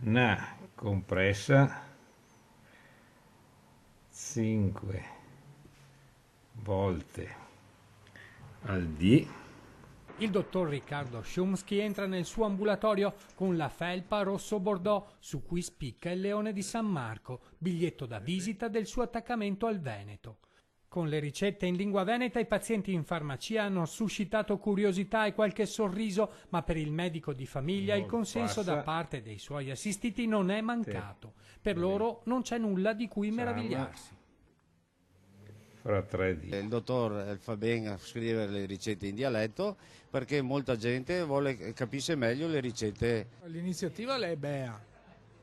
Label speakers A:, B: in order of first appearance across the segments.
A: Na compressa 5 volte al D.
B: Il dottor Riccardo Szumski entra nel suo ambulatorio con la felpa rosso bordeaux su cui spicca il leone di San Marco, biglietto da visita del suo attaccamento al Veneto. Con le ricette in lingua veneta i pazienti in farmacia hanno suscitato curiosità e qualche sorriso, ma per il medico di famiglia il consenso da parte dei suoi assistiti non è mancato. Per loro non c'è nulla di cui meravigliarsi.
A: Fra 3D.
C: Il dottor fa bene a scrivere le ricette in dialetto perché molta gente capisce meglio le ricette.
D: L'iniziativa è bella,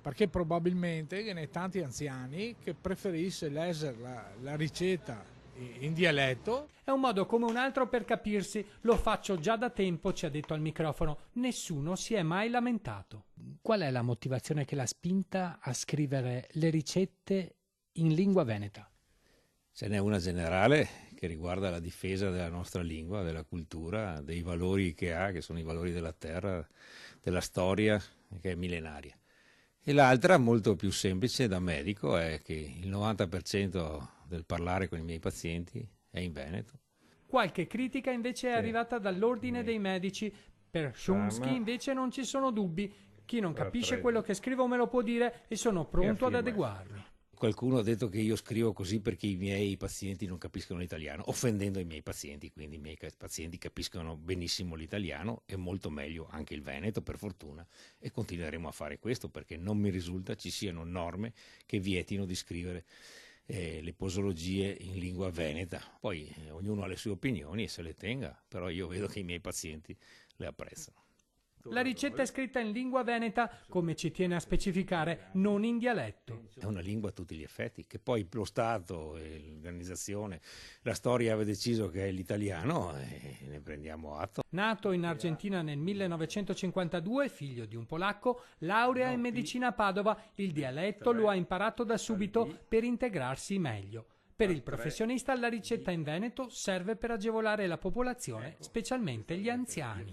D: perché probabilmente ce ne tanti anziani che preferisce leggere la ricetta in dialetto.
B: È un modo come un altro per capirsi, lo faccio già da tempo, ci ha detto al microfono, nessuno si è mai lamentato. Qual è la motivazione che l'ha spinta a scrivere le ricette in lingua veneta?
E: Ce n'è una generale che riguarda la difesa della nostra lingua, della cultura, dei valori che ha, che sono i valori della terra, della storia, che è millenaria. E l'altra, molto più semplice da medico, è che il 90% del parlare con i miei pazienti è in veneto.
B: Qualche critica invece è arrivata dall'ordine dei medici. Per Szumski invece non ci sono dubbi. Chi non capisce quello che scrivo me lo può dire e sono pronto ad adeguarmi.
E: Qualcuno ha detto che io scrivo così perché i miei pazienti non capiscono l'italiano, offendendo i miei pazienti, quindi i miei pazienti capiscono benissimo l'italiano e molto meglio anche il veneto, per fortuna, e continueremo a fare questo perché non mi risulta ci siano norme che vietino di scrivere le posologie in lingua veneta. Poi ognuno ha le sue opinioni e se le tenga, però io vedo che i miei pazienti le apprezzano.
B: La ricetta è scritta in lingua veneta, come ci tiene a specificare, non in dialetto.
E: È una lingua a tutti gli effetti, che poi lo Stato, l'organizzazione, la storia aveva deciso che è l'italiano e ne prendiamo atto.
B: Nato in Argentina nel 1952, figlio di un polacco, laurea in medicina a Padova, il dialetto lo ha imparato da subito per integrarsi meglio. Per il professionista la ricetta in veneto serve per agevolare la popolazione, specialmente gli anziani.